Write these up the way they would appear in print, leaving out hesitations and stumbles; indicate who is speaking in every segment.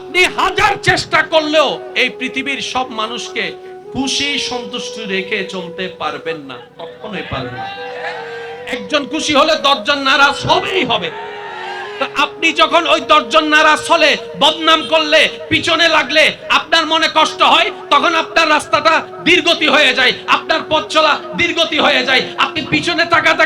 Speaker 1: আপনি হাজার চেষ্টা করলেও এই পৃথিবীর সব মানুষকে খুশি সন্তুষ্টি রেখে চলতে পারবেন না, কখনোই পারবেন না। একজন খুশি হলে 10 জন নারাজ হবেই হবে। আপনি যখন ওই 10 জন নারাজ হলে, বদনাম করলে, পিছনে লাগলে আপনার মনে কষ্ট হয়, তখন আপনার রাস্তাটা দীর্ঘতি হয়ে যায়, আপনার পথ চলা দীর্ঘতি হয়ে যায়। আপনি পিছনে তাকাতে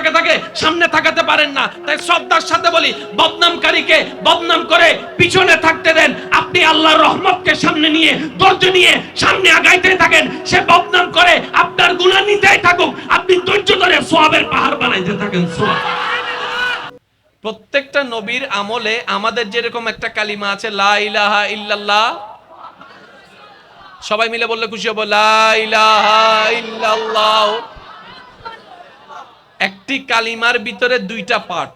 Speaker 1: সামনে তাকাতে পারেন না। তাই শ্রদ্ধার সাথে বলি, বদনামকারীকে বদনাম করে পিছনে থাকতে দেন। আপনি আল্লাহর রহমতকে সামনে নিয়ে, ধৈর্য নিয়ে সামনে আগাইতে থাকেন। সে বদনাম করে আপনার গুনাহ নিতেই থাকুক, আপনি ধৈর্য ধরে সওয়াবের পাহাড় বানাইতে থাকেন। প্রত্যেকটা নবীর আমলে আমাদের যেরকম একটা কালিমা আছে, লা ইলাহা ইল্লাল্লাহ, সবাই মিলে বললে খুশি হব, লা ইলাহা ইল্লাল্লাহ। একটি কালিমার ভিতরে দুইটা পার্ট,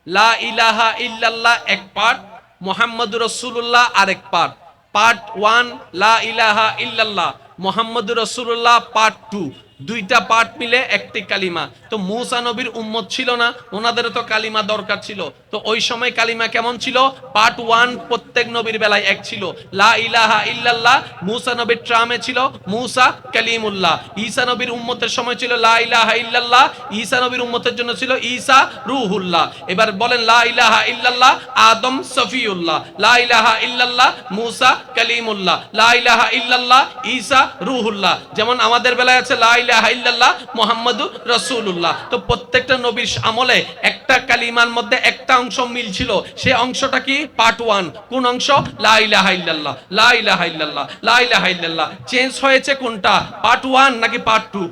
Speaker 1: লা ইলাহা ইল্লাল্লাহ এক পার্ট, মুহাম্মদুর রাসূলুল্লাহ আরেক পার্ট। পার্ট 1 লা ইলাহা ইল্লাল্লাহ, মুহাম্মদুর রাসূলুল্লাহ পার্ট 2, দুইটা পার্ট মিলে একটি কালিমা। তো মূসা নবীর উম্মত ছিল না, ওনাদেরও তো কালিমা দরকার ছিল। তো ওই সময় কালিমা কেমন ছিল? পার্ট 1 প্রত্যেক নবীর বেলায় এক ছিল, লা ইলাহা ইল্লাল্লাহ। মূসা নবীর ট্রামে ছিল মূসা কালিমুল্লাহ। ঈসা নবীর উম্মতের সময় ছিল লা ইলাহা ইল্লাল্লাহ, ঈসা নবীর উম্মতের জন্য ছিল ঈসা রূহুল্লাহ। এবার বলেন লা ইলাহা ইল্লাল্লাহ আদম সফিউল্লাহ, লা ইলাহা ইল্লাল্লাহ মূসা কালিমুল্লাহ, লা ইলাহা ইল্লাল্লাহ ঈসা রূহুল্লাহ। যেমন আমাদের বেলায় আছে লা ইলাহা ইল্লাল্লাহ মুহাম্মাদুর রাসূলুল্লাহ। তো প্রত্যেকটা নবীর আমলে একটা কালিমার মধ্যে একটা অংশ মিল ছিল, সেই অংশটা কি? পার্ট 1। কোন অংশ? লা ইলাহা ইল্লাল্লাহ, লা ইলাহা ইল্লাল্লাহ, লা ইলাহা ইল্লাল্লাহ। চেঞ্জ হয়েছে কোনটা? পার্ট 1 নাকি পার্ট 2?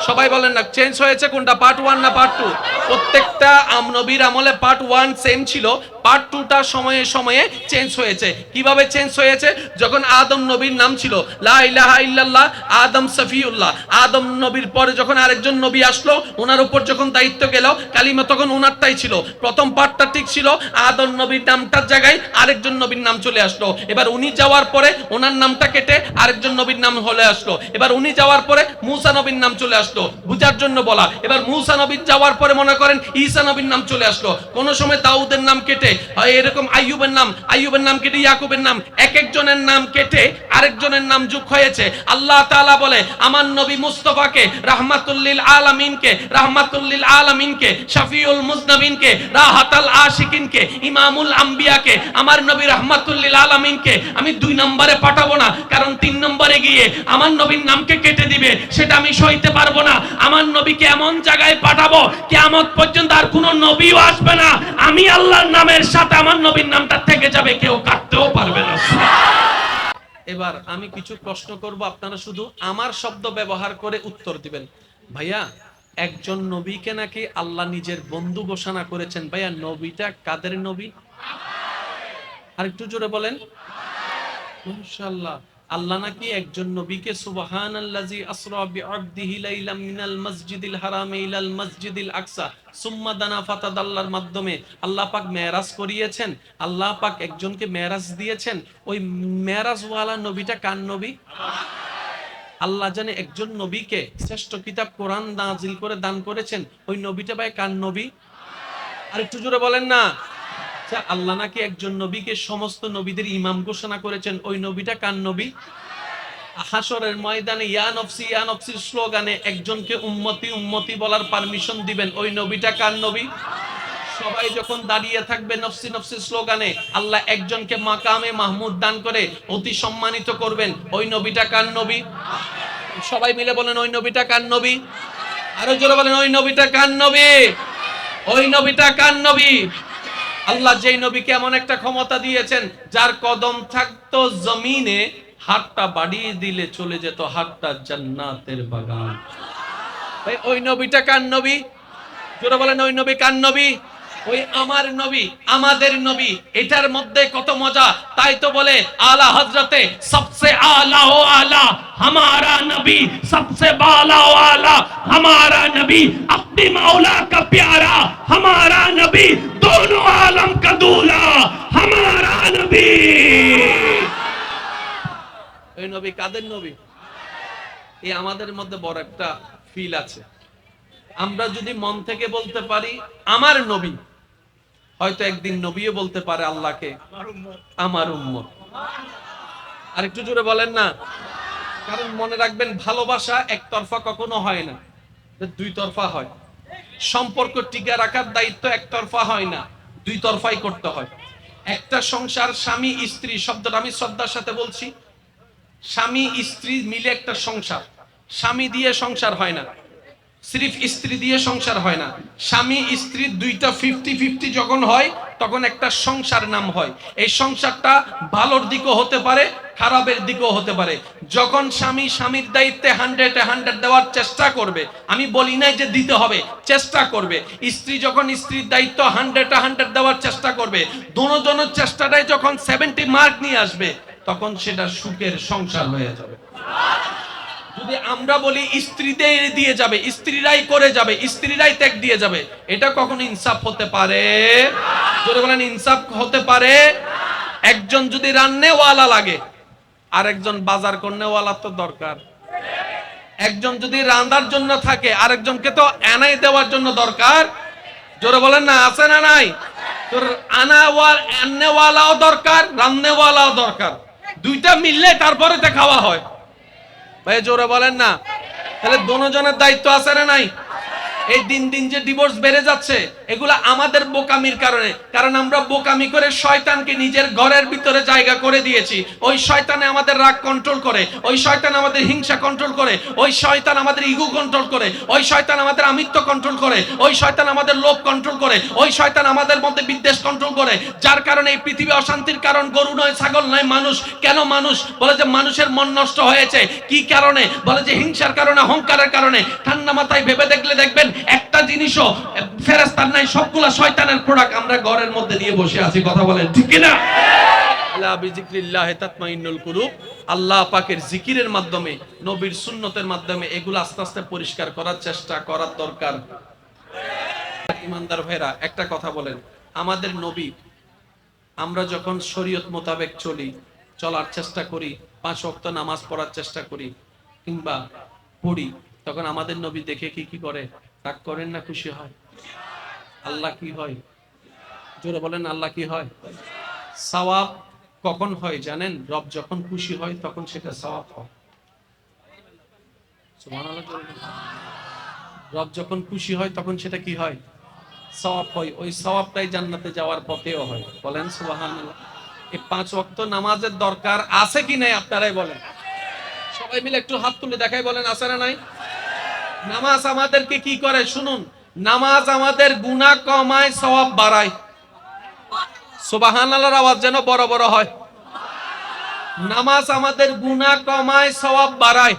Speaker 1: সবাই বলেন না, চেঞ্জ হয়েছে কোনটা, পার্ট 1 না পার্ট 2? প্রত্যেকটা নবীর আমলে পার্ট 1 সেম ছিল, পার্ট 2টা সময়ে সময়ে চেঞ্জ হয়েছে। কিভাবে চেঞ্জ হয়েছে? যখন আদম নবীর নাম ছিল লা ইলাহা ইল্লাল্লাহ আদম সফিউল্লাহ, আদম নবীর পরে যখন আরেকজন নবী আসলো, ওনার উপর যখন দায়িত্ব গেল, কালিমা তখন ওনারটাই ছিল। প্রথম পার্টটা ঠিক ছিল, আদম নবীর নামটার জায়গায় আরেকজন নবীর নাম চলে আসলো। এবার উনি যাওয়ার পরে ওনার নামটা কেটে আরেকজন নবীর নাম হলে আসলো। এবার উনি যাওয়ার পরে মূসা নবীর নাম চলে আসলো, বুঝার জন্য বলা। এবার মূসা নবীর যাওয়ার পরে মনে করেন ঈসা নবীর নাম চলে আসলো। কোন সময় দাউদের নাম কেটে, এরকম আইয়ুবের নাম কেটে ইয়াকুবের নাম, এক একজনের নাম কেটে আরেকজনের নাম যোগ হয়েছে। আল্লাহ তাআলা বলে, আমার নবী মুস্তাফাকে রাহমাতুল লিল আলামিনকে, শাফিউল মুজনাবিনকে, রাহাতাল আশিকিনকে, ইমামুল আম্বিয়াকে, আমার নবী রাহমাতুল লিল আলামিনকে আমি 2 নম্বরে পাঠাবো না। কারণ 3 নম্বরে গিয়ে আমার নবীর নামকে কেটে দিবে, সেটা আমি সইতে পারবো না। আমার নবীকে এমন জায়গায় পাঠাবো, কিয়ামত পর্যন্ত আর কোনো নবীও আসবে না। আমি আল্লাহর নামের সাথে আমার নবীর নামটা থেকে যাবে, কেউ কাটতেও পারবে না। এবার আমি কিছু প্রশ্ন করব, আপনারা শুধু আমার শব্দ ব্যবহার করে উত্তর দিবেন। ভাইয়া, একজন নবীকে নাকি আল্লাহ নিজের বন্ধু ঘোষণা করেছেন। ভাইয়া, নবীটা কাদের নবী? আর একটু জোরে বলেন। মাশাআল্লাহ। আল্লাহ নাকি একজন নবীকে সুবহানাল্লাযী আসরা বিআবদিহি লাইলাম মিনাল মাসজিদিল হারামি ইলাল মাসজিদিল আকসা সুম্মা দানা ফাতাদাল্লার মাধ্যমে আল্লাহ পাক মেরাজ করিয়েছেন। আল্লাহ পাক একজনকে মেরাজ দিয়েছেন। ওই মেরাজওয়ালা নবীটা কার নবী? আল্লাহ জানে একজন নবীকে শ্রেষ্ঠ কিতাব কোরআন নাজিল করে দান করেছেন। ওই নবীটা ভাই কার নবী? আর একটু জোরে বলেন না। আল্লাহ নাকি একজন নবীকে সমস্ত নবীদের ইমাম ঘোষণা করেছেন। ওই নবীটা কার নবী? হাসরের ময়দানে ইয়া নফসি স্লোগানে একজনকে উম্মতি উম্মতি বলার পারমিশন দিবেন। ওই নবীটা কার নবী? সবাই যখন দাঁড়িয়ে থাকবে নফসি নফসি স্লোগানে, আল্লাহ একজনকে মাকামে মাহমুদ দান করে অতি সম্মানিত করবেন। ওই নবীটা কার নবী? সবাই মিলে বলেন, ওই নবীটা কার নবী? আরো জোরে বলেন, ওই নবীটা কার নবী? ওই নবীটা কার নবী? আল্লাহ যেই নবীকে এমন একটা ক্ষমতা দিয়েছেন, যার কদম থাকতো জমিনে, হাতটা বাড়িয়ে দিলে চলে যেত হাতটা জান্নাতের বাগান। ভাই, ওই নবীটা কার নবী? জোরে বলেন, ওই নবী কার নবী? ওই আমার নবী, আমাদের নবী। এটার মধ্যে কত মজা! তাই তো বলে আলা হযরতে সবসে আলা ও আলা हमारा नबी, सबसे बाला वाला हमारा नबी, अपनी मौला का प्यारा हमारा नबी, दोनों आलम का दूल्हा हमारा नबी। এই নবী কাদের নবী? এই আমাদের মধ্যে বড় একটা ফিল আছে। আমরা যদি মন থেকে বলতে পারি আমার নবী, হয়তো একদিন নবীও বলতে পারে আল্লাহকে আমার উম্মত। আর একটু জোরে বলেন না। কারণ মনে রাখবেন, ভালোবাসা একতরফা কখনো হয় না, দুই তরফা হয়। সম্পর্ক টিকে রাখার দায়িত্ব একতরফা হয় না, দুই তরফাই করতে হয়। একটা সংসার, স্বামী স্ত্রী শব্দটা আমি শ্রদ্ধার সাথে বলছি, স্বামী স্ত্রী মিলে একটা সংসার। স্বামী দিয়ে সংসার হয় না, সিরিফ স্ত্রী দিয়ে সংসার হয় না। স্বামী স্ত্রী দুইটা 50-50 যখন হয়, তখন একটা সংসার নাম হয়। এই সংসারটা ভালোর দিকও হতে পারে, খারাপের দিকও হতে পারে। যখন স্বামী স্বামীর দায়িত্বে 100-100 দেওয়ার চেষ্টা করবে, আমি বলি নাই যে দিতে হবে, চেষ্টা করবে। স্ত্রী যখন স্ত্রীর দায়িত্ব 100-100 দেওয়ার চেষ্টা করবে, দুজনের চেষ্টাটাই যখন 70 মার্ক নিয়ে আসবে, তখন সেটা সুখের সংসার হয়ে যাবে। যদি আমরা বলি স্ত্রীদের দিয়ে যাবে, স্ত্রীরাই করে যাবে, স্ত্রীরাই ত্যাগ দিয়ে যাবে, এটা কখনো ইনসাফ হতে পারে? যদি বলেন ইনসাফ হতে পারে? একজন যদি রান্নেওয়ালা লাগে, আর একজন বাজার করনেওয়ালা তো দরকার। একজন যদি রান্নার জন্য থাকে, আরেকজনকে তো এনাই দেওয়ার জন্য দরকার। জোরে বলেন না, আছে না নাই? তোর আনাওয়ালাও দরকার, রান্নেওয়ালাও দরকার। দুইটা মিললে তারপরে তো খাওয়া হয়। ভাই জোরে বলেন না। তাহলে দুজনের দায়িত্ব আছে না নাই? এই দিন দিন যে ডিভোর্স বেড়ে যাচ্ছে, এগুলা আমাদের বোকামির কারণে। কারণ আমরা বোকামি করে শয়তানকে নিজের ঘরের ভিতরে জায়গা করে দিয়েছি। ওই শয়তানে আমাদের রাগ কন্ট্রোল করে, ওই শয়তান আমাদের হিংসা কন্ট্রোল করে, ওই শয়তান আমাদের ইগো কন্ট্রোল করে, ওই শয়তান আমাদের আমিত্ব কন্ট্রোল করে, ওই শয়তান আমাদের লোভ কন্ট্রোল করে, ওই শয়তান আমাদের মধ্যে বিদ্বেষ কন্ট্রোল করে। যার কারণে এই পৃথিবী অশান্তির কারণ গরু নয়, ছাগল নয়, মানুষ। কেন মানুষ? বলে যে মানুষের মন নষ্ট হয়েছে। কি কারণে? বলে যে হিংসার কারণে, অহংকারের কারণে। ঠান্ডা মাথায় ভেবে দেখলে দেখবেন একটা জিনিসও ফেরেশতার নাই, সবগুলা শয়তানের প্রোডাক্ট আমরা ঘরের মধ্যে নিয়ে বসে আছি। কথা বলেন ঠিক কি না? আলা বিজিক্রিল্লাহি তাতমাইন্নুল কুলুব। আল্লাহ পাকের জিকিরের মাধ্যমে, নবীর সুন্নতের মাধ্যমে এগুলো আস্তে আস্তে পরিষ্কার করার চেষ্টা করার দরকার। ইমানদার ভাইরা, একটা কথা বলেন, আমাদের নবী, আমরা যখন শরীয়ত মোতাবেক চলার চেষ্টা করি, 5 ওয়াক্ত নামাজ পড়ার চেষ্টা করি কিংবা পড়ি, তখন আমাদের নবী দেখে কি করে? রাগ করেন না খুশি হয়? আল্লাহ কি হয়? জোরে বলেন, আল্লাহ কি হয়? সওয়াব কখন হয় জানেন? রব যখন খুশি হয় তখন সেটা সওয়াব হয়। সুবহানাল্লাহ। রব যখন খুশি হয় তখন সেটা কি হয়? সওয়াব হয়। ওই সওয়াবটাই জান্নাতে যাওয়ার পথেও হয়। বলেন সুবহানাল্লাহ। এই 5 ওয়াক্ত নামাজের দরকার আছে কি নাই আপনারাই বলেন। সবাই মিলে একটু হাত তুলে দেখাই, বলেন আছে না নাই? নামাজ আমাদেরকে কি করে শুনুন, নামাজ আমাদের গুনাহ কমায়, সওয়াব বাড়ায়। সুবহানাল্লাহর আওয়াজ যেন বড় বড় হয়। নামাজ আমাদের গুনাহ কমায়, সওয়াব বাড়ায়।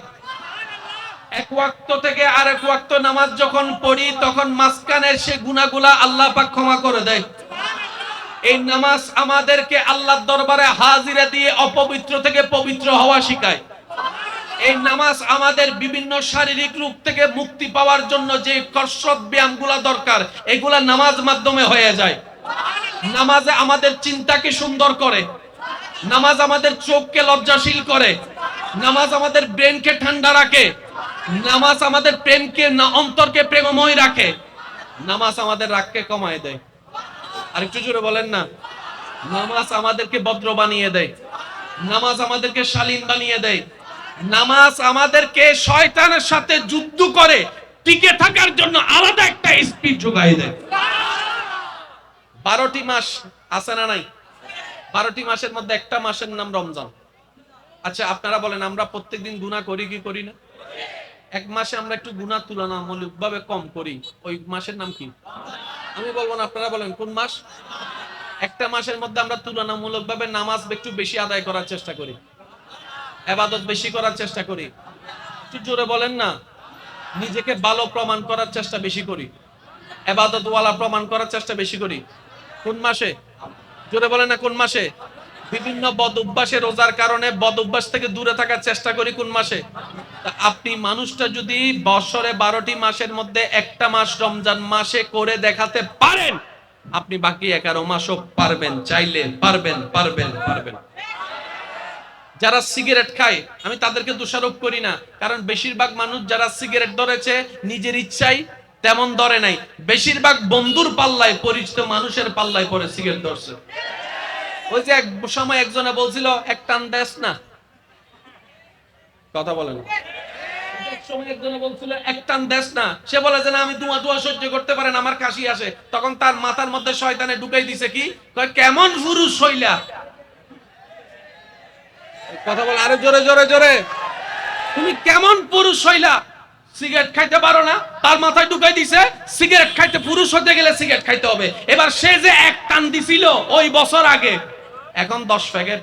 Speaker 1: এক ওয়াক্ত থেকে আরেক ওয়াক্ত নামাজ যখন পড়ি, তখন মাঝখানের সে গুনাহগুলা আল্লাহ পাক ক্ষমা করে দেয়। এই নামাজ আমাদেরকে আল্লাহর দরবারে হাজিরা দিয়ে অপবিত্র থেকে পবিত্র হওয়া শেখায়। এই নামাজ আমাদের বিভিন্ন শারীরিক রোগ থেকে মুক্তি পাওয়ার জন্য যে কসরত ব্যায়ামগুলা দরকার, এগুলা নামাজ মাধ্যমে হয়ে যায়। নামাজে আমাদের চিন্তাকে সুন্দর করে, নামাজ আমাদের চোখকে লজ্জাশীল করে, নামাজ আমাদের ব্রেনকে ঠান্ডা রাখে, নামাজ আমাদের প্রেমকে অন্তরকে প্রেমময় রাখে, নামাজ আমাদের রাগকে কমায় দেয়। আর একটু জোরে বলেন না। নামাজ আমাদেরকে ভদ্র বানিয়ে দেয়, নামাজ আমাদেরকে শালীন বানিয়ে দেয়, নামাজ আমাদেরকে শয়তানের সাথে যুদ্ধ করে টিকে থাকার জন্য আলাদা একটা স্পিড যোগায় দেয়। 12টি মাস আছে না নাই? 12টি মাসের মধ্যে একটা মাসের নাম রমজান। আচ্ছা আপনারা বলেন, আমরা প্রত্যেকদিন গুনাহ করি কি করি না? এক মাসে আমরা একটু গুনাহ তুলনামূলকভাবে কম করি, ওই মাসের নাম কি? আমি বলবো না, আপনারা বলেন কোন মাস? একটা মাসের মধ্যে আমরা তুলনামূলকভাবে নামাজ একটু বেশি আদায় করার চেষ্টা করি, ইবাদত বেশি করার চেষ্টা করি। একটু জোরে বলেন না। নিজেকে ভালো প্রমাণ করার চেষ্টা বেশি করি, ইবাদতওয়ালা প্রমাণ করার চেষ্টা বেশি করি। কোন মাসে? জোরে বলেন না কোন মাসে? বিভিন্ন বদ অভ্যাসে, রোজার কারণে বদ অভ্যাস থেকে দূরে থাকার চেষ্টা করি কোন মাসে? আপনি মানুষটা যদি বছরে 12টি মাসের মধ্যে একটা মাস রমজান মাসে করে দেখাতে পারেন, আপনি বাকি 11 মাসও পারবেন, চাইলে পারবেন পারবেন পারবেন। যারা সিগারেট খায়, আমি তাদেরকে দোষারোপ করি না, কারণ বেশিরভাগ মানুষ যারা সিগারেট ধরেছে নিজের ইচ্ছাই তেমন ধরে নাই। বেশিরভাগ বন্ধুর পাল্লায়, পরিচিত মানুষের পাল্লায় পরে সিগারেট ধরছে। ওই যে এক সময় একজনে বলছিল এক টান দেশ না, কথা বলেন, এক সময় একজনে বলছিল এক টান দেশ না, সে বলে যে না আমি ধোঁয়া ধোঁয়া সহ্য করতে পারেন, আমার কাশি আসে। তখন তার মাথার মধ্যে শয়তানে ঢুকাই দিছে কি, কেমন পুরুষ হইলা, কথা বল আরে জোরে জোরে জোরে, তুমি কেমন পুরুষ হইলা, সিগারেট খাইতে পারো না, তার মাথায় ঢুকাই দিছে সিগারেট খাইতে, পুরুষ হতে গেলে সিগারেট খাইতে হবে। এবার সে যে এক টান দিছিল ওই বছর আগে, এখন 10 প্যাকেট।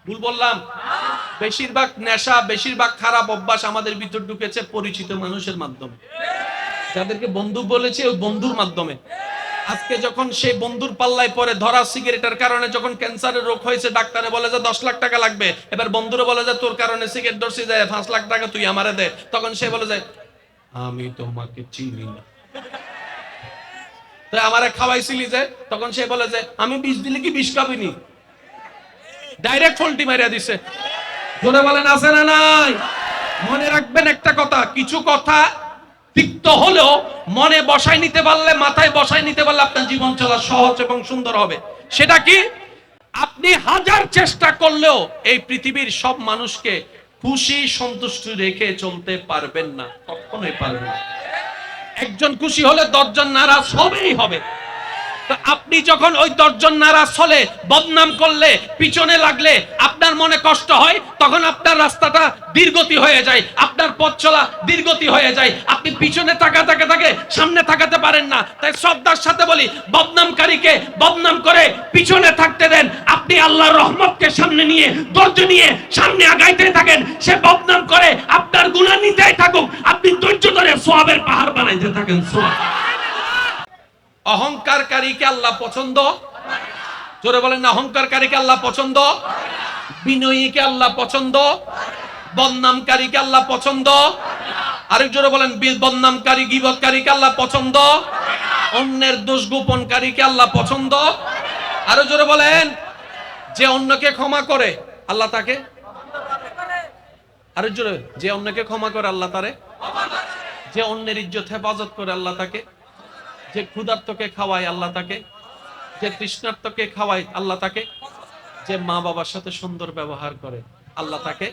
Speaker 1: ভুল বললাম? বেশিরভাগ নেশা, বেশিরভাগ খারাপ অভ্যাস আমাদের ভিতর ঢুকেছে পরিচিত মানুষের মাধ্যমে, যাদেরকে বন্ধু বলেছে ওই বন্ধুর মাধ্যমে। আজকে যখন সেই বন্ধুর পাল্লায় পরে ধরা, সিগারেটের কারণে যখন ক্যান্সারের রোগ হয়েছে, ডাক্তারে বলে যে 10 লাখ টাকা লাগবে, এবার বন্ধুরে বলে যে তোর কারণে সিগারেট ধরছি, যায় 5 লাখ টাকা তুই আমারে দে, তখন সে বলে যে আমি তোমাকে চিনি না, তো আমারে খাওয়াইছিলি যে, তখন সে বলে যে আমি বিষ দিলে কি বিষ খাবিনি, ডাইরেক্ট ফল্টি মারিয়া দিছে। জোরে বলেন আছে না নাই? মনে রাখবেন একটা কথা, কিছু কথা তিক্ত হলেও মনে বসাই নিতে পারলে, মাথায় বসাই নিতে পারলে আপনার জীবন চলা সহজ এবং সুন্দর হবে। সেটা কি, আপনি হাজার চেষ্টা করলেও এই পৃথিবীর সব মানুষকে খুশি সন্তুষ্টি রেখে চলতে পারবেন না, কখনোই পারবেন না। একজন খুশি হলে 10 জন নারাজ হবেই হবে। আপনি যখন ওই 10 জন নারাজ হলে, বদনাম করলে, পিছনে লাগলে আপনার মনে কষ্ট হয়, তখন আপনার রাস্তাটা দীর্ঘতি হয়ে যায়, আপনার পথ চলা দীর্ঘতি হয়ে যায়, আপনি পিছনে তাকাতে সামনে তাকাতে পারেন না। তাই শ্রদ্ধার সাথে বলি, বদনামকারীকে বদনাম করে পিছনে থাকতে দেন, আপনি আল্লাহর রহমতকে সামনে নিয়ে, ধৈর্য নিয়ে সামনে আগাইতে থাকেন। সে বদনাম করে আপনার গুনাহ নিতেই থাকুক, আপনি ধৈর্য ধরে সওয়াবের পাহাড় বানাইতে থাকেন। অহংকারকারীকে আল্লাহ পছন্দ, জোরে বলেন না, অহংকারকারীকে আল্লাহ পছন্দ, বিনয়ীকে আল্লাহ পছন্দ, বদনামকারীকে আল্লাহ পছন্দ, আরেক জোরে বলেন বদনামকারী গীবতকারীকে আল্লাহ পছন্দ, অন্যের দোষ গোপনকারীকে আল্লাহ পছন্দ, আরো জোরে বলেন যে অন্যকে ক্ষমা করে আল্লাহ তাকে, আরো জোরে, যে অন্যকে ক্ষমা করে আল্লাহ তারে, যে অন্যের ইজ্জত হেফাজত করে আল্লাহ তাকে, যে ক্ষুধার্তকে খাওয়ায় আল্লাহ তাকে, যে তৃষ্ণার্তকে খাওয়ায় আল্লাহ তাকে, যে মা বাবার সাথে সুন্দর ব্যবহার করে আল্লাহ তাকে,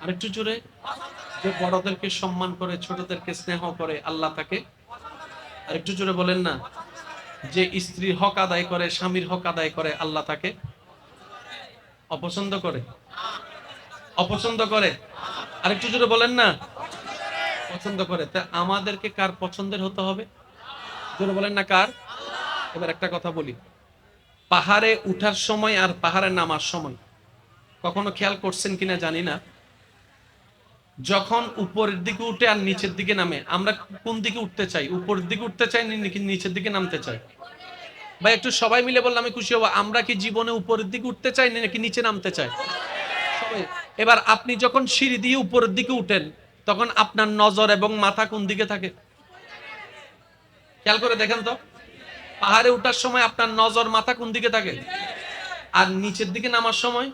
Speaker 1: আরেকটু জোরে, যে বড়দেরকে সম্মান করে ছোটদেরকে স্নেহ করে আল্লাহ তাকে, আরেকটু জোরে বলেন না, যে স্ত্রীর হক আদায় করে, স্বামীর হক আদায় করে আল্লাহ তাকে অপছন্দ করে, অপছন্দ করে, আরেকটু জোরে বলেন না, পছন্দ করে। তা আমাদেরকে কার পছন্দের হতে হবে, জোরে বলেন না কার? এবার একটা কথা বলি, পাহাড়ে উঠার সময় আর পাহাড়ে নামার সময় কখনো খেয়াল করছেন কিনা জানি না, যখন উপরের দিকে উঠে আর নিচের দিকে নামে, আমরা কোন দিকে উঠতে চাই? উপরের দিকে উঠতে চাই নাকি নিচের দিকে নামতে চাই? ভাই একটু সবাই মিলে বললে আমি খুশি হব। আমরা কি জীবনে উপরের দিকে উঠতে চাই নাকি নিচে নামতে চাই? সবাই। এবার আপনি যখন সিঁড়ি দিয়ে উপরের দিকে উঠেন, তখন আপনার নজর এবং মাথা কোন দিকে থাকে? খেয়াল করে দেখেন তো, পাহাড়ে উঠার সময় আপনার নজর মাথা কোন দিকে থাকে, আর নিচের দিকে নামার সময়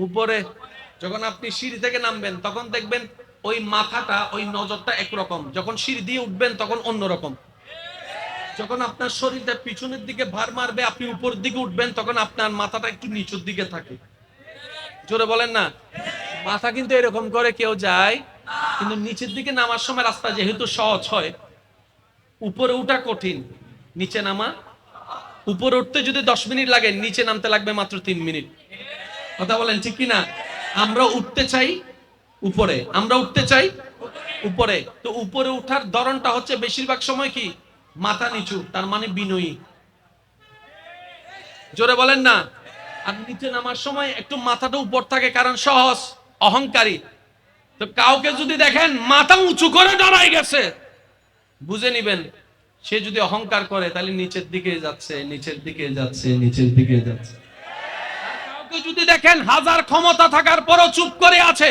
Speaker 1: উপরে। যখন আপনি সিঁড়ি থেকে নামবেন তখন দেখবেন ওই মাথাটা, ওই নজরটা একরকম, যখন সিঁড়ি দিয়ে উঠবেন তখন অন্যরকম। যখন আপনার শরীরটা পিছনের দিকে ভার মারবে, আপনি উপরের দিকে উঠবেন, তখন আপনার মাথাটা একটু নিচের দিকে থাকে। জোরে বলেন না, মাথা কিন্তু এরকম করে কেউ যায়, কিন্তু নিচের দিকে নামার সময় রাস্তা যেহেতু সহজ হয়, উপরে উঠা কঠিন, নিচে নামা। উপরে উঠতে যদি 10 মিনিট লাগে, নিচে নামতে লাগবে মাত্র 3 মিনিট। কথা বলেন ঠিক কিনা? আমরা উঠতে চাই উপরে, আমরা উঠতে চাই উপরে। তো উপরে উঠার ধরনটা হচ্ছে বেশিরভাগ সময় কি, মাথা নিচু, তার মানে বিনয়ী। জোরে বলেন না। আর নিচে নামার সময় একটু মাথাটা উপর থাকে, কারণ সহজ, অহংকারী। তো কাউকে যদি দেখেন মাথা উঁচু করে দাঁড়ায় গেছে, বুঝে নিবেন সে যদি অহংকার করে তাহলে নিচের দিকে যাচ্ছে, নিচের দিকে যাচ্ছে, নিচের দিকে যাচ্ছে। কাউকে যদি দেখেন হাজার ক্ষমতা থাকার পরও চুপ করে আছে,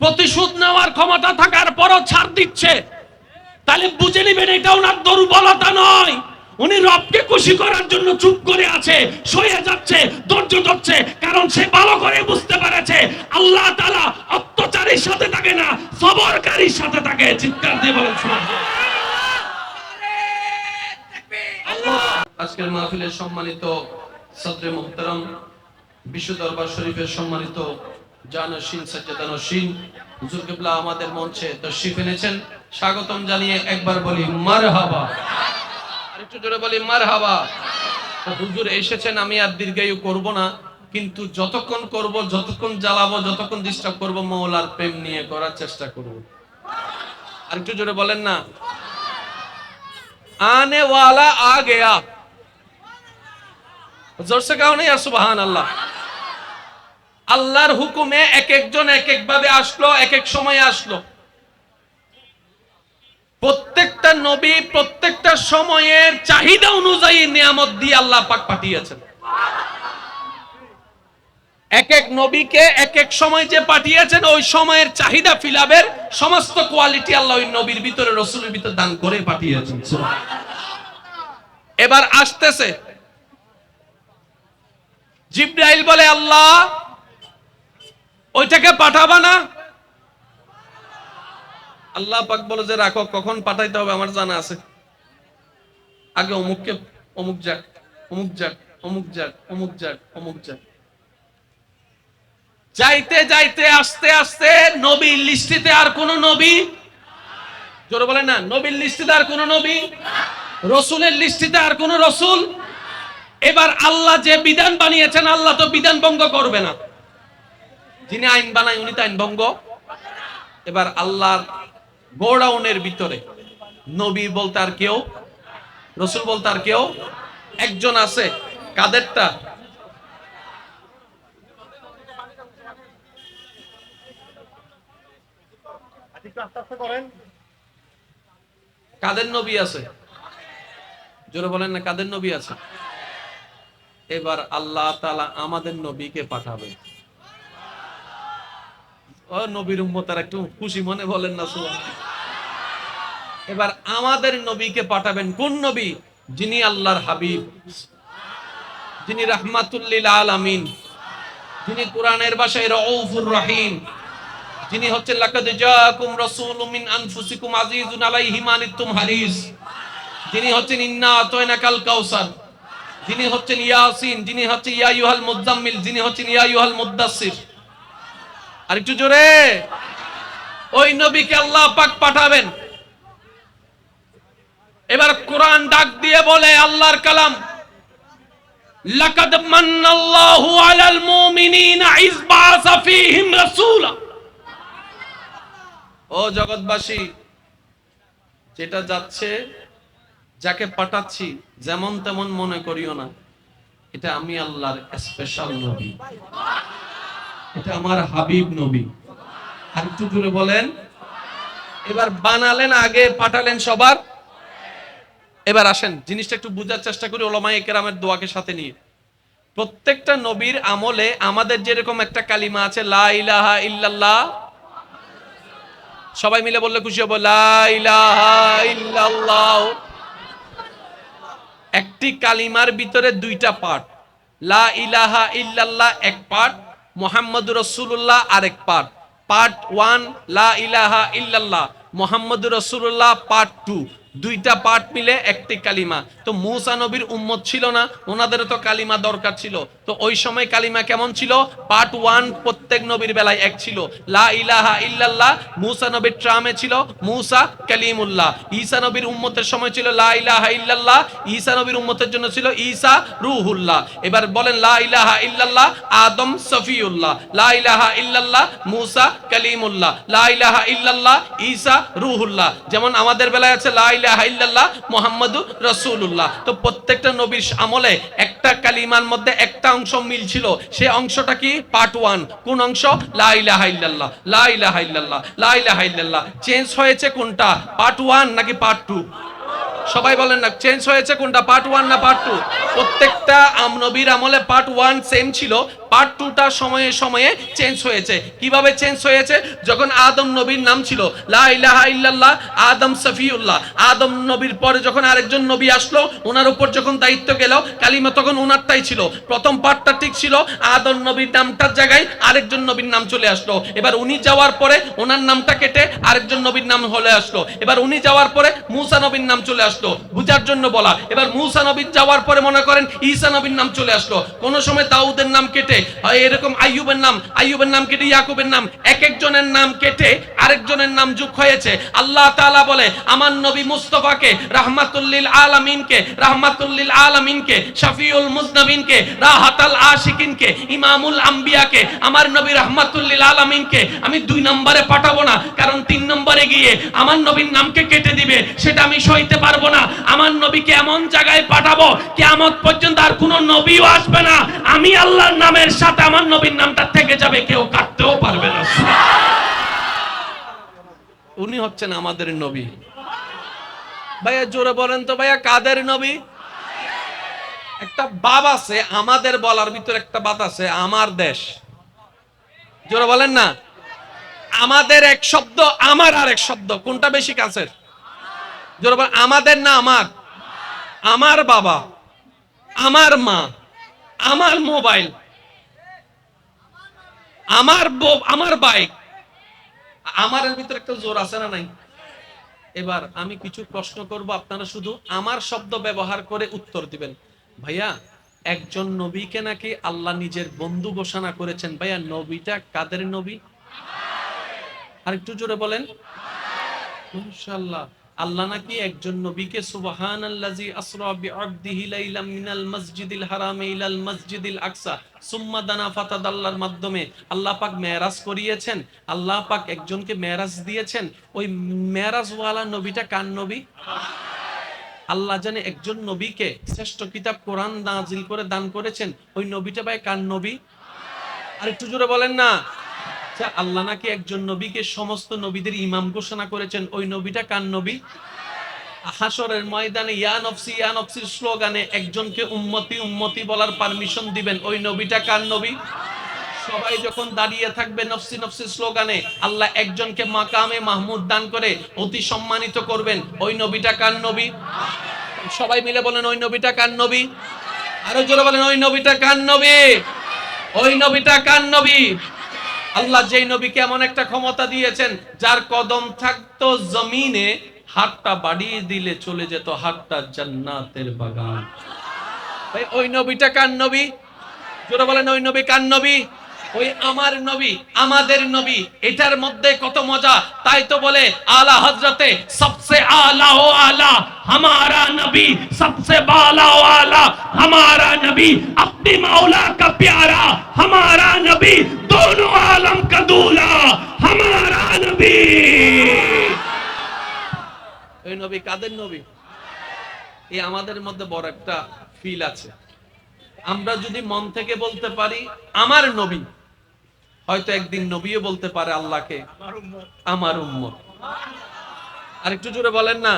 Speaker 1: প্রতিশোধ নেওয়ার ক্ষমতা থাকার পরও ছাড় দিচ্ছে, তাহলে বুঝে নিবেন এটা ওনার দুর্বলতা নয়, উনি রবকে খুশি করার জন্য চুপ করে আছে, সয়ে যাচ্ছে, ধৈর্য ধরছে, কারণ সে ভালো করে বুঝতে পেরেছে আল্লাহ তাআলা অত্যাচারীর সাথে থাকে না, সবরকারীর সাথে থাকে। চিৎকার দিয়ে বলেন সুবহানাল্লাহ। আজকের মাহফিলের সম্মানিত সদরে মুহতারাম, বিশ্ব দরবার শরীফের সম্মানিত জানশীন সাজ্জাদানশীন হুজুর কিবলা আমাদের মঞ্চে তশরিফ এনেছেন। স্বাগতম জানিয়ে একবার বলি মারহাবা, আরেকটু জোরে বলি মারহাবা। হুজুর এসেছেন, আমি আর দীর্ঘায়ু করব না, কিন্তু যতক্ষণ করব, যতক্ষণ জ্বালাবো, যতক্ষণ ডিস্টার্ব করব, মওলার প্রেম নিয়ে করার চেষ্টা করব। আরেকটু জোরে বলেন না, आने वाला आ गया। जोर से कहो नहीं यार, सुबहान अल्लाह। আল্লাহর হুকুমে এক একজন এক এক ভাবে আসলো, এক এক সময় আসলো। প্রত্যেকটা নবী প্রত্যেকটা সময়ের চাহিদা অনুযায়ী নিয়ামত দিয়ে আল্লাহ পাক পাঠিয়েছেন। এক এক নবীকে এক এক সময় যে পাঠিয়েছেন, ওই সময়ের চাহিদা ফিলাবের সমস্ত কোয়ালিটি আল্লাহ ওই নবীর ভিতরে, রাসূলের ভিতরে দান করে পাঠিয়েছেন। এবার আসতেছে, জিবরাইল বলে আল্লাহ ওইটাকে পাঠাবা না? আল্লাহ পাক বলে যে রাখো, কখন পাঠাইতে হবে আমার জানা আছে। আগে অমুককে, অমুক যাক, অমুক যাক, অমুক যাক, অমুক যাক, অমুক যাক। যাইতে যাইতে আস্তে আস্তে নবীর লিস্টিতে আর কোন নবী, জোরে বলেন না, নবীর লিস্টিতে আর কোন নবী, রসুলের লিস্টিতে আর কোন রসুল। এবার আল্লাহ যে বিধান বানিয়েছেন, আল্লাহ তো বিধান ভঙ্গ করবে না। যিনি আইন বানায় উনি তো আইন ভঙ্গ। এবার আল্লাহর গোডাউনের ভিতরে নবী বলতে আর কেউ, রসুল বলতে আর কেউ একজন আছে। কাদেরটা? কাদের নবী আছে? জোরে বলেন না, কাদের নবী আছে? এবার আল্লাহ তাআলা আমাদের নবীকে পাঠাবে। ও নবীর উম্মতের একটু খুশি মনে বলেন না সুবহানাল্লাহ। এবার আমাদের নবীকে পাঠাবেন। কোন নবী? যিনি আল্লাহর হাবিব, যিনি রাহমাতুল লিল আলামিন, যিনি কোরআনের ভাষায় রাউফুর রহিম, যিনি হচ্ছেন লাকাদ জাআকুম রাসূলুম মিন আনফুসিকুম আজিজুন আলাইহি মা আনিতুম হারিস, যিনি হচ্ছেন ইন্না আতাইনাকাল কাউসার, যিনি হচ্ছেন ইয়াসিন, যিনি হচ্ছেন ইয়া আইয়ুহাল মুযাম্মিল, যিনি হচ্ছেন ইয়া আইয়ুহাল মুদ্দাসসির। আর একটু জোরে, ওই নবীকে আল্লাহ পাক পাঠাবেন। এবার কোরআন ডাক দিয়ে বলে, আল্লাহর কালাম, লাকাদ মান্নাল্লাহু আলাল মুমিনিনা ইয বাআসা ফীহিম রাসূলা। ও জগৎবাসী, যেটা যাচ্ছে, যাকে পাঠাচ্ছি, যেমন তেমন মনে করিও না। এটা আমি আল্লাহর স্পেশাল নবী, এটা আমার হাবিব নবী। আর একটু জোরে বলেন। এবার বানালেন আগে, পাঠালেন সবার। এবার আসেন জিনিসটা একটু বোঝার চেষ্টা করি উলামায়ে কেরামের দোয়াকে সাথে নিয়ে। প্রত্যেকটা নবীর আমলে আমাদের যেরকম একটা কালিমা আছে, লা ইলাহা ইল্লাল্লাহ, সবাই মিলে বললে খুশি হব, লা ইলাহা ইল্লাল্লাহ। একটি কালিমার ভিতরে দুইটা পার্ট। লা ইলাহা ইল্লাল্লাহ এক পার্ট, মুহাম্মাদুর রাসূলুল্লাহ আরেক পার্ট। পার্ট 1 লা ইলাহা ইল্লাল্লাহ, মুহাম্মাদুর রাসূলুল্লাহ পার্ট 2। দুইটা পার্ট মিলে একটি কালিমা। তো মূসা নবীর উম্মত ছিল না, ওনাদেরও তো কালিমা দরকার ছিল। তো ওই সময় কালিমা কেমন ছিল? পার্ট 1 প্রত্যেক নবীর বেলায় এক ছিল, লা ইলাহা ইল্লাল্লাহ। মূসা নবীর ট্রামে ছিল মূসা কালিমুল্লাহ। ঈসা নবীর উম্মতের সময় ছিল লা ইলাহা ইল্লাল্লাহ, ঈসা নবীর উম্মতের জন্য ছিল ঈসা রূহুল্লাহ। এবার বলেন লা ইলাহা ইল্লাল্লাহ, আদম সফিউল্লাহ, লা ইলাহা ইল্লাল্লাহ, মূসা কালিমুল্লাহ, লা ইলাহা ইল্লাল্লাহ, ঈসা রূহুল্লাহ। যেমন আমাদের বেলায় আছে লা ইলাহা ইল্লাল্লাহ মুহাম্মাদুর রাসূলুল্লাহ। তো প্রত্যেকটা নবীর আমলে একটা কালিমার মধ্যে একটা অংশ মিল ছিল। সেই অংশটা কি? পার্ট 1। কোন অংশ? লা ইলাহা ইল্লাল্লাহ, লা ইলাহা ইল্লাল্লাহ, লা ইলাহা ইল্লাল্লাহ। চেঞ্জ হয়েছে কোনটা? পার্ট 1 নাকি পার্ট 2? সবাই বলেন না, চেঞ্জ হয়েছে কোনটা, পার্ট 1 না পার্ট 2? প্রত্যেকটা নবীর আমলে পার্ট 1 সেম ছিল, পার্ট 2টা সময়ে সময়ে চেঞ্জ হয়েছে। কিভাবে চেঞ্জ হয়েছে? যখন আদম নবীর নাম ছিল লা ইলাহা ইল্লাল্লাহ আদম সফিউল্লাহ, আদম নবীর পরে যখন আরেকজন নবী আসলো, ওনার উপর যখন দায়িত্ব গেল কালিমা, তখন ওনারটাই ছিল। প্রথম পার্টটা ঠিক ছিল, আদম নবীর নামটার জায়গায় আরেকজন নবীর নাম চলে আসলো। এবার উনি যাওয়ার পরে ওনার নামটা কেটে আরেকজন নবীর নাম হলে আসলো। এবার উনি যাওয়ার পরে মূসা নবীর নাম চলে আসলো, বুঝার জন্য বলা। এবার মূসা নবীর যাওয়ার পরে মনে করেন ঈসা নবীর নাম চলে আসলো। কোন সময় দাউদের নাম কেটে, এরকম আইয়ুবের নাম কেটে ইয়াকুবের নাম, এক একজনের নাম কেটে আরেকজনের নাম যোগ হয়েছে। আল্লাহ তাআলা বলে আমার নবী মুস্তাফাকে রাহমাতুল্লিল আলামিনকে শাফিউল মুজনাবিনকে রাহাতাল আশিকিনকে ইমামুল আম্বিয়াকে আমার নবী রাহমাতুল্লিল আলামিনকে আমি 2 নম্বরে পাঠাবো না, কারণ 3 নম্বরে গিয়ে আমার নবীর নামকে কেটে দিবে, সেটা আমি সইতে পারবো না। আমার নবীকে এমন জায়গায় পাঠাবো কিয়ামত পর্যন্ত আর কোনো নবীও আসবে না, আমি আল্লাহর নামের সাথে আমার নবীর নামটা থেকে যাবে, কেউ কাটতেও পারবে না। উনি হচ্ছেন আমাদের নবী। ভাইয়া জোরে বলেন তো ভাইয়া, কাদের নবী? একটা বাব আছে আমাদের বলার ভিতর, একটা বাত আছে আমার দেশ। জোরে বলেন না। আমাদের এক শব্দ, আমার আর এক শব্দ, কোনটা বেশি কাছের? জোরে বলেন। আমাদের না আমার, আমার বাবা, আমার মা, আমার মোবাইল, আমার বউ, আমার বাইক, আমারের ভিতর একটা জোর আছে না নাই? এবার আমি কিছু প্রশ্ন করব, আপনারা শুধু আমার শব্দ ব্যবহার করে উত্তর দিবেন। ভাইয়া একজন নবীকে নাকি আল্লাহ নিজের বন্ধু ঘোষণা করেছেন, ভাইয়া নবীটা কাদের নবী? আর একটু জোরে বলেন। মাশাআল্লাহ। আল্লাহ নাকি একজন নবীকে সুবহানাল্লাযী আসরা বিআবদিহি লাইলাম মিনাল মাসজিদিল হারামি ইলাল মাসজিদিল আকসা সুম্মা দানা ফাতাদাল্লার মাধ্যমে আল্লাহ পাক মেরাজ করিয়েছেন। আল্লাহ পাক একজনকে মেরাজ দিয়েছেন। ওই মেরাজওয়ালা নবীটা কার নবী? আল্লাহ জানে একজন নবীকে শ্রেষ্ঠ কিতাব কোরআন নাজিল করে দান করেছেন, ওই নবীটা ভাই কার নবী? আর একটু জোরে বলেন না। আল্লাহ নাকি একজন নবীকে সমস্ত নবীদের ইমাম ঘোষণা করেছেন, ওই নবীটা কার নবী? হাশরের ময়দানে ইয়া নফসির স্লোগানে একজনকে উম্মতি উম্মতি বলার পারমিশন দিবেন, ওই নবীটা কার নবী? সবাই যখন দাঁড়িয়ে থাকবে নফসি নফসির স্লোগানে, আল্লাহ একজনকে মাকামে মাহমুদ দান করে অতি সম্মানিত করবেন, ওই নবীটা কার নবী? সবাই মিলে বলেন ওই নবীটা কার নবী? আরো জোরে বলেন ওই নবীটা কার নবী? ওই নবীটা কার নবী? আল্লাহ যেই নবীকে এমন একটা ক্ষমতা দিয়েছেন, যার কদম থাকতো জমিনে, হাতটা বাড়িয়ে দিলে চলে যেত হাতটা জান্নাতের বাগান। ভাই ওই নবীটা কার নবী? জোরে বলেন ওই নবী কার নবী? ওই আমার নবী, আমাদের নবী। এটার মধ্যে কত মজা, তাই তো বলে আলা হযরতে সবসে আলা ও আলা हमारा नबी, सबसे बाला वाला हमारा नबी, अपनी मौला का प्यारा हमारा नबी, दोनों आलम का दूल्हा हमारा नबी। এই নবী কাদের নবী? এই আমাদের মধ্যে বড় একটা ফিল আছে। আমরা যদি মন থেকে বলতে পারি আমার নবী, হয়তো একদিন নবীও বলতে পারে আল্লাহকে আমার উম্মত। আর একটু জোরে বলেন না।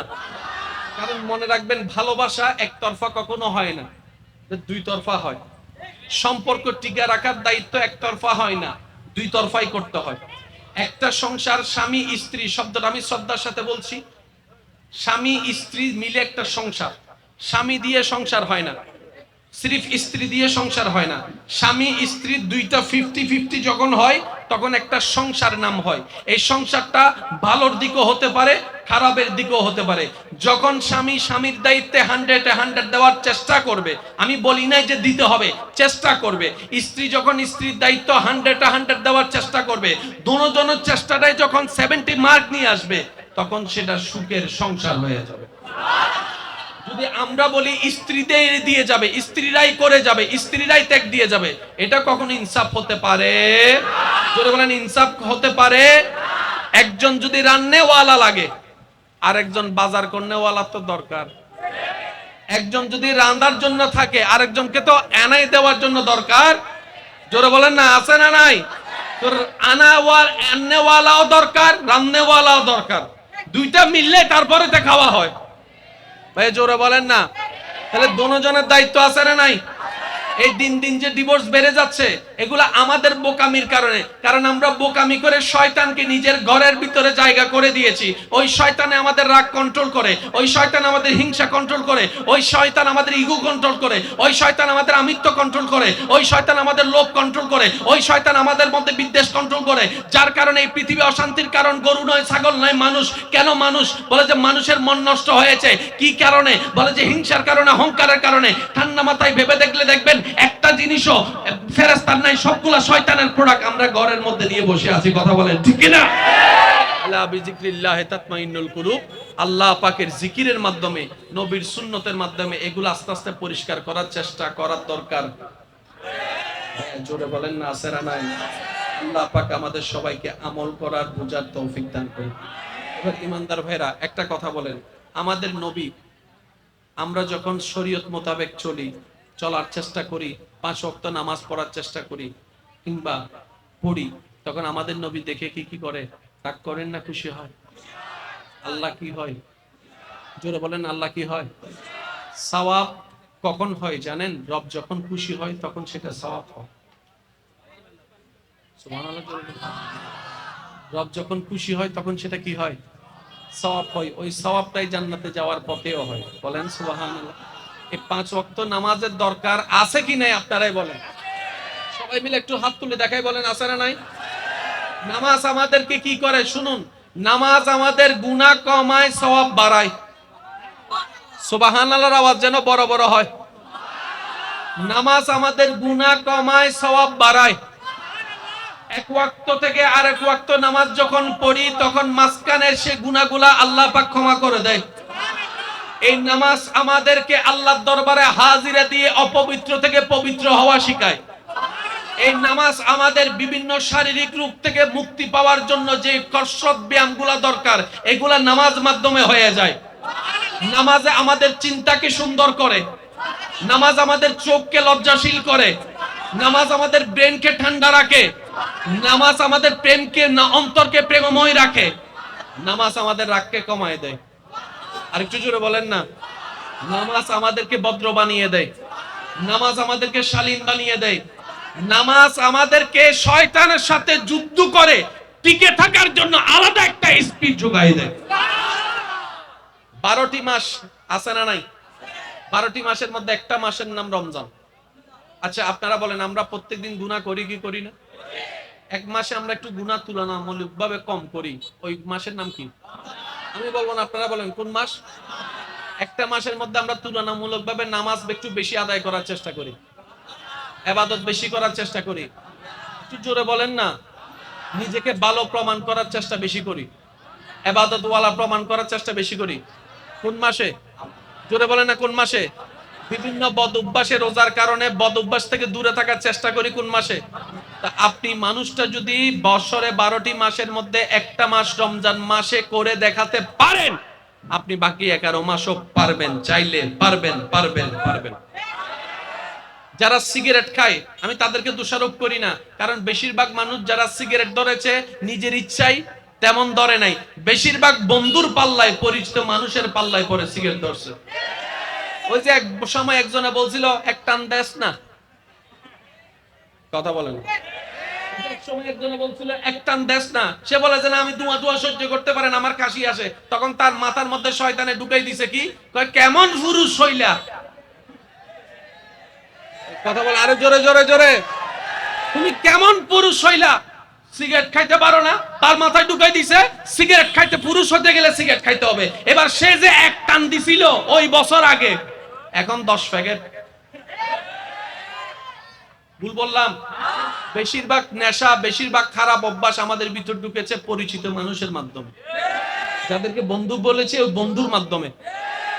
Speaker 1: কারণ মনে রাখবেন, ভালোবাসা একতরফা কখনো হয় না, দুই তরফা হয়। সম্পর্ক টিকে রাখার দায়িত্ব একতরফা হয় না, দুই তরফাই করতে হয়। একটা সংসার স্বামী স্ত্রী, শব্দটা আমি শ্রদ্ধার সাথে বলছি, স্বামী স্ত্রী মিলে একটা সংসার। স্বামী দিয়ে সংসার হয় না, সিরিফ স্ত্রী দিয়ে সংসার হয় না। স্বামী স্ত্রী দুইটা 50-50 যখন হয়, তখন একটা সংসার নাম হয়। এই সংসারটা ভালোর দিকও হতে পারে, খারাপের দিকও হতে পারে। যখন স্বামী স্বামীর দায়িত্বে 100-100 দেওয়ার চেষ্টা করবে, আমি বলি নাই যে দিতে হবে, চেষ্টা করবে। স্ত্রী যখন স্ত্রীর দায়িত্ব 100-100 দেওয়ার চেষ্টা করবে, দুজনের চেষ্টাটাই যখন 70 মার্ক নিয়ে আসবে, তখন সেটা সুখের সংসার হয়ে যাবে। যদি আমরা বলি স্ত্রীদের দিয়ে যাবে, স্ত্রীরাই করে যাবে, স্ত্রীরাই ত্যাগ দিয়ে যাবে, এটা কখনো ইনসাফ হতে পারে? যদি বলেন ইনসাফ হতে পারে? একজন যদি রান্নেওয়ালা লাগে, আর একজন বাজার করনেওয়ালা তো দরকার। একজন যদি রান্নার জন্য থাকে, আরেকজনকে তো এনাই দেওয়ার জন্য দরকার। জোরে বলেন না, আছে না নাই? তোর আনাওয়ালাও দরকার, রান্নেওয়ালাও দরকার। দুইটা মিললে তারপরে তো খাওয়া হয়। ভাই জোরে বলেন না। তাহলে দুজনের দায়িত্ব আছে না নাই? এই দিন দিন যে ডিভোর্স বেড়ে যাচ্ছে, এগুলা আমাদের বোকামির কারণে, কারণ আমরা বোকামি করে শয়তানকে নিজের ঘরের ভিতরে জায়গা করে দিয়েছি। ওই শয়তানে আমাদের রাগ কন্ট্রোল করে, ওই শয়তান আমাদের হিংসা কন্ট্রোল করে, ওই শয়তান আমাদের ইগো কন্ট্রোল করে, ওই শয়তান আমাদের আমিত্ব কন্ট্রোল করে, ওই শয়তান আমাদের লোভ কন্ট্রোল করে, ওই শয়তান আমাদের মধ্যে বিদ্বেষ কন্ট্রোল করে। যার কারণে এই পৃথিবী অশান্তির কারণ গরু নয়, ছাগল নয়, মানুষ। কেন মানুষ? বলে যে মানুষের মন নষ্ট হয়েছে। কি কারণে? বলে যে হিংসার কারণে, অহংকারের কারণে। ঠান্ডা মাথায় ভেবে দেখলে দেখবেন একটা জিনিসও ফেরেশতার নাই, সবগুলা শয়তানের প্রোডাক্ট আমরা ঘরের মধ্যে নিয়ে বসে আছি। কথা বলেন ঠিক কি না? আলা বিজিক্রিল্লাহি তাতমাইন্নুল কুলুব। আল্লাহ পাকের জিকিরের মাধ্যমে, নবীর সুন্নতের মাধ্যমে এগুলো আস্তে আস্তে পরিষ্কার করার চেষ্টা করার দরকার। জোরে বলেন না আছে না নাই? আল্লাহ পাক আমাদের সবাইকে আমল করার বুঝার তৌফিক দান করুন। এবার ইমানদার ভাইরা একটা কথা বলেন, আমাদের নবী, আমরা যখন শরীয়ত মোতাবেক চলার চেষ্টা করি, 5 ওয়াক্ত নামাজ পড়ার চেষ্টা করি কিংবা পড়ি, তখন আমাদের নবী দেখে কি করে? রাগ করেন না খুশি হয়? আল্লাহ কি হয়? জোরে বলেন আল্লাহ কি হয়? সওয়াব কখন হয় জানেন? রব যখন খুশি হয় তখন সেটা সওয়াব হয়। সুবহানাল্লাহ। রব যখন খুশি হয় তখন সেটা কি হয়? সওয়াব হয়। ওই সওয়াবটাই জান্নাতে যাওয়ার পথেও হয়। বলেন সুবহানাল্লাহ। এই 5 ওয়াক্ত নামাজের দরকার আছে কি নাই আপনারাই বলেন। সবাই মিলে একটু হাত তুলে দেখাই, বলেন আছে না নাই? নামাজ আমাদেরকে কি করে শুনুন, নামাজ আমাদের গুনাহ কমায়, সওয়াব বাড়ায়। সুবহানাল্লাহর আওয়াজ যেন বড় বড় হয়। নামাজ আমাদের গুনাহ কমায়, সওয়াব বাড়ায়। এক ওয়াক্ত থেকে আরেক ওয়াক্ত নামাজ যখন পড়ি তখন মাঝখানের সে গুনাহগুলা আল্লাহ পাক ক্ষমা করে দেয়। এই নামাজ আমাদেরকে আল্লাহর দরবারে হাজিরা দিয়ে অপবিত্র থেকে পবিত্র হওয়া শেখায়। এই নামাজ আমাদের বিভিন্ন শারীরিক রোগ থেকে মুক্তি পাওয়ার জন্য যে কসরত ব্যায়ামগুলা দরকার, এগুলা নামাজ মাধ্যমে হয়ে যায়। নামাজে আমাদের চিন্তাকে সুন্দর করে, নামাজ আমাদের চোখকে লজ্জাশীল করে, নামাজ আমাদের ব্রেনকে ঠান্ডা রাখে, নামাজ আমাদের প্রেমকে অন্তরকে প্রেমময় রাখে, নামাজ আমাদের রাগকে কমায় দেয়। আরেকটু জোরে বলেন না। নামাজ আমাদেরকে ভদ্র বানিয়ে দেয়, নামাজ আমাদেরকে শালীন বানিয়ে দেয়, নামাজ আমাদেরকে শয়তানের সাথে যুদ্ধ করে টিকে থাকার জন্য আলাদা একটা স্পিড যোগায় দেয়। 12টি মাস আছে না নাই? 12টি মাসের মধ্যে একটা মাসের নাম রমজান। আচ্ছা আপনারা বলেন, আমরা প্রত্যেকদিন গুনাহ করি কি করি না? এক মাসে আমরা একটু গুনাহ তুলনামূলকভাবে কম করি, ওই মাসের নাম কি? আমি বলবো না, আপনারা বলেন কোন মাস? একটা মাসের মধ্যে আমরা তুলনামূলকভাবে নামাজ একটু বেশি আদায় করার চেষ্টা করি, ইবাদত বেশি করার চেষ্টা করি। একটু জোরে বলেন না। নিজেকে ভালো প্রমাণ করার চেষ্টা বেশি করি, ইবাদত ওয়ালা প্রমাণ করার চেষ্টা বেশি করি। কোন মাসে? জোরে বলেন না কোন মাসে? বিভিন্ন বদ অভ্যাসে, রোজার কারণে বদ অভ্যাস থেকে দূরে থাকার চেষ্টা করি কোন মাসে? তা আপনি মানুষটা যদি বছরে 12টি মাসের মধ্যে একটা মাস রমজান মাসে করে দেখাতে পারেন, আপনি বাকি 11 মাসও পারবেন, চাইলে পারবেন পারবেন পারবেন। যারা সিগারেট খায় আমি তাদেরকে দোষারোপ করি না, কারণ বেশিরভাগ মানুষ যারা সিগারেট ধরেছে নিজের ইচ্ছাই তেমন ধরে নাই, বেশিরভাগ বন্ধুর পাল্লায়, পরিচিত মানুষের পাল্লায় পরে সিগারেট ধরছে। ওই যে এক সময় একজনে বলছিল এক টান দেশ না, কথা বলেন। এক সময় একজনে বলছিল এক টান দেশ না, সে বলে যে না আমি ধোঁয়া সহ্য করতে পারেন, আমার কাশি আসে। তখন তার মাথার মধ্যে শয়তানে ঢুকাই দিছে কি, কয় কেমন পুরুষ হইলা। কথা বল আরো জোরে জোরে জোরে। তুমি কেমন পুরুষ হইলা, সিগারেট খাইতে পারো না? তার মাথায় ঢুকাই দিছে সিগারেট খাইতে, পুরুষ হতে গেলে সিগারেট খাইতে হবে। এবার সে যে এক টান দিছিল ওই বছর আগে, এখন 10 প্যাকেট। ভুল বললাম? বেশিরভাগ নেশা, বেশিরভাগ খারাপ অভ্যাস আমাদের ভিতর ঢুকেছে পরিচিত মানুষের মাধ্যমে, যাদেরকে বন্ধু বলেছে ওই বন্ধুর মাধ্যমে।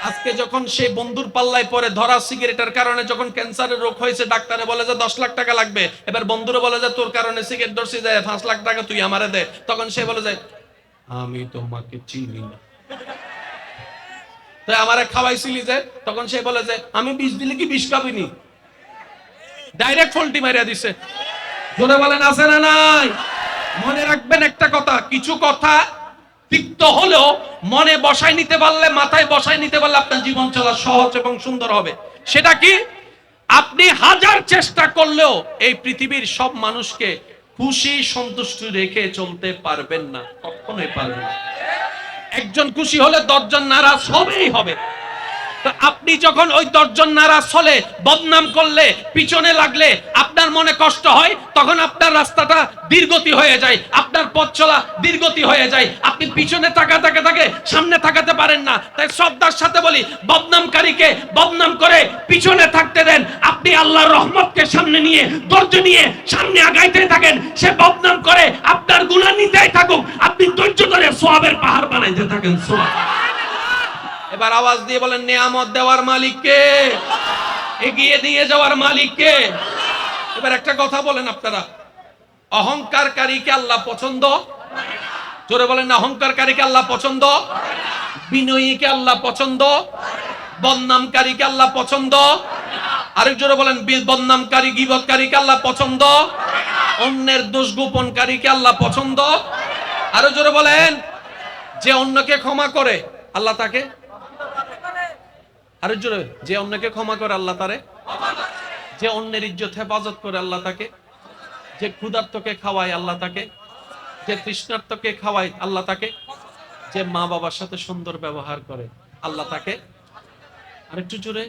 Speaker 1: আজকে যখন সেই বন্ধুর পাল্লায় পরে ধরা, সিগারেটের কারণে যখন ক্যান্সারের রোগ হয়েছে, ডাক্তারে বলে যে 10 লাখ টাকা লাগবে, এবার বন্ধুরা বলে যে তোর কারণে সিগারেট ধরছি, যায় 5 লাখ টাকা তুই আমারে দে। তখন সে বলে যে আমি তোমাকে চিনি না, তাই আমারে খাওয়াইছিলি যে। তখন সে বলে যে আমি বিষ দিলে কি বিষ খাবিনি, ডাইরেক্ট ফল্টি মারিয়া দিছে। জোরে বলেন আছে না নাই? মনে রাখবেন একটা কথা, কিছু কথা তিক্ত হলেও মনে বসায় নিতে পারলে, মাথায় বসায় নিতে পারলে আপনার জীবন চলা সহজ এবং সুন্দর হবে। সেটা কি? আপনি হাজার চেষ্টা করলেও এই পৃথিবীর সব মানুষকে খুশি সন্তুষ্টি রেখে চলতে পারবেন না, কখনোই পারবেন না। একজন খুশি হলে 10 জন নারাজ হবেই হবে। তো আপনি যখন ওই 10 জন নারাজ হলে, বদনাম করলে, পিছনে লাগলে আপনার মনে কষ্ট হয়, তখন আপনার রাস্তাটা দীর্ঘতি হয়ে যায়, আপনার পথ চলা দীর্ঘতি হয়ে যায়, আপনি পিছনে তাকাতে সামনে তাকাতে পারেন না। তাই শ্রদ্ধার সাথে বলি, বদনামকারীকে বদনাম করে পিছনে থাকতে দেন, আপনি আল্লাহর রহমতকে সামনে নিয়ে ধৈর্য নিয়ে সামনে আগাইতে থাকেন। সে বদনাম করে আপনার গুনাহ নিতেই থাকুক, আপনি ধৈর্য ধরে সওয়াবের পাহাড় বানাইতে থাকেন। এবার আওয়াজ দিয়ে বলেন, নিয়ামত দেওয়ার মালিক কে? এগিয়ে নিয়ে যাওয়ার মালিক কে? এবার একটা কথা বলেন আপনারা, অহংকারকারীকে আল্লাহ পছন্দ? জোরে বলেন না, অহংকারকারীকে আল্লাহ পছন্দ? বিনয়ীকে আল্লাহ পছন্দ? বদনামকারীকে আল্লাহ পছন্দ? আরেক জোরে বলেন, বদনামকারী গীবতকারীকে আল্লাহ পছন্দ? অন্যের দোষ গোপনকারীকে আল্লাহ পছন্দ? আরো জোরে বলেন, যে অন্যকে ক্ষমা করে আল্লাহ তাকে, আরো জোরে, যে অন্যকে ক্ষমা করে আল্লাহ তারে, যে অন্যের ইজ্জত হেফাজত করে আল্লাহ তাকে, যে ক্ষুধার্তকে খাওয়ায় আল্লাহ তাকে, যে তৃষ্ণার্তকে খাওয়ায় আল্লাহ তাকে, যে মা বাবার সাথে সুন্দর ব্যবহার করে আল্লাহ তাকে, আরেকটু জোরে,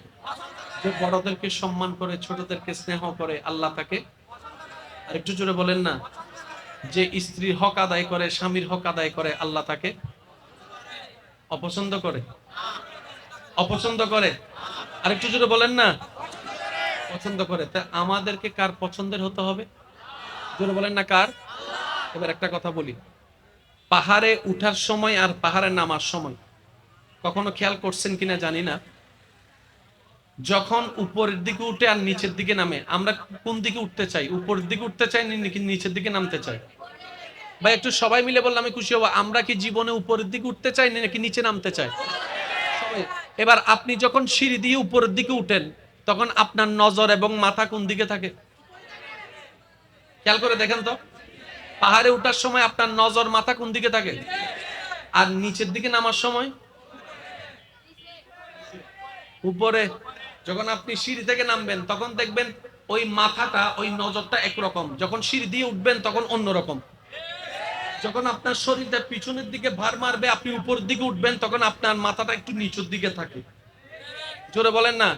Speaker 1: যে বড়দেরকে সম্মান করে ছোটদেরকে স্নেহ করে আল্লাহ তাকে, আরেকটু জোরে বলেন না, যে স্ত্রীর হক আদায় করে স্বামীর হক আদায় করে আল্লাহ তাকে অপছন্দ করে? অপছন্দ করে? আরেকটু জোরে বলেন না, পছন্দ করে। তা আমাদেরকে কার পছন্দের হতে হবে? জোরে বলেন না, কার? এবার একটা কথা বলি, পাহাড়ে উঠার সময় আর পাহাড়ে নামার সময় কখনো খেয়াল করছেন কিনা জানি না, যখন উপরের দিকে উঠে আর নিচের দিকে নামে, আমরা কোন দিকে উঠতে চাই? উপরের দিকে উঠতে চাই নাকি নিচের দিকে নামতে চাই? ভাই একটু সবাই মিলে বললে আমি খুশি হব। আমরা কি জীবনে উপরের দিকে উঠতে চাই নাকি নিচে নামতে চাই? এবার আপনি যখন সিঁড়ি দিয়ে উপরের দিকে উঠেন, তখন আপনার নজর এবং মাথা কোন দিকে থাকে? খেয়াল করে দেখেন তো, পাহাড়ে উঠার সময় আপনার নজর মাথা কোন দিকে থাকে? আর নিচের দিকে নামার সময় উপরে। যখন আপনি সিঁড়ি থেকে নামবেন তখন দেখবেন ওই মাথাটা, ওই নজরটা একরকম, যখন সিঁড়ি দিয়ে উঠবেন তখন অন্যরকম। যখন আপনার শরীরটা পিছনের দিকে ভার মারবে, আপনি উপরের দিকে উঠবেন, তখন আপনার মাথাটা একটু নিচের দিকে থাকে। জোরে বলেন না,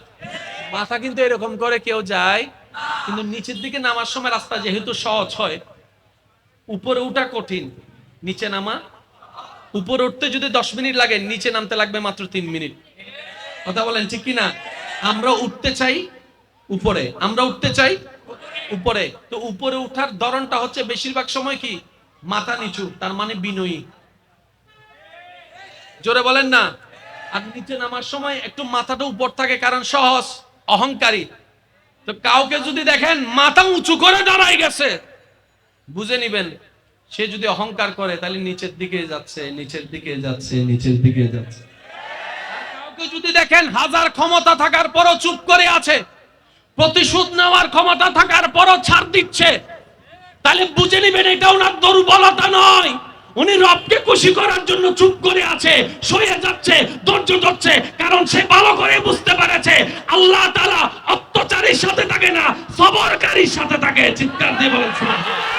Speaker 1: মাথা কিন্তু এরকম করে কেউ যায়, কিন্তু নিচের দিকে নামার সময় রাস্তা যেহেতু সহজ হয়, উপরে উঠা কঠিন, নিচে নামা। উপরে উঠতে যদি 10 মিনিট লাগে, নিচে নামতে লাগবে মাত্র 3 মিনিট। কথা বলেন ঠিক কিনা? আমরা উঠতে চাই উপরে, আমরা উঠতে চাই উপরে। তো উপরে উঠার ধরনটা হচ্ছে বেশিরভাগ সময় কি? মাথা নিচু, তার মানে বিনয়ী। জোরে বলেন না। আর নিচে নামার সময় একটু মাথাটা উপর থাকে, কারণ সহজ, অহংকারী। তো কাউকে যদি দেখেন মাথা উঁচু করে দাঁড়ায় গেছে, বুঝে নিবেন সে যদি অহংকার করে তাহলে নিচের দিকে যাচ্ছে, নিচের দিকে যাচ্ছে, নিচের দিকে যাচ্ছে। কাউকে যদি দেখেন হাজার ক্ষমতা থাকার পরও চুপ করে আছে, প্রতিশোধ নেওয়ার ক্ষমতা থাকার পরও ছাড় দিচ্ছে, তাহলে বুঝে নিবেন এটা ওনার দুর্বলতা নয়, উনি রবকে খুশি করার জন্য চুপ করে আছে, সয়ে যাচ্ছে, ধৈর্য ধরছে, কারণ সে ভালো করে বুঝতে পেরেছে আল্লাহ তাআলা অত্যাচারীর সাথে থাকে না, সবরকারীর সাথে থাকে। চিৎকার দিয়ে বলেন সুবহানাল্লাহ।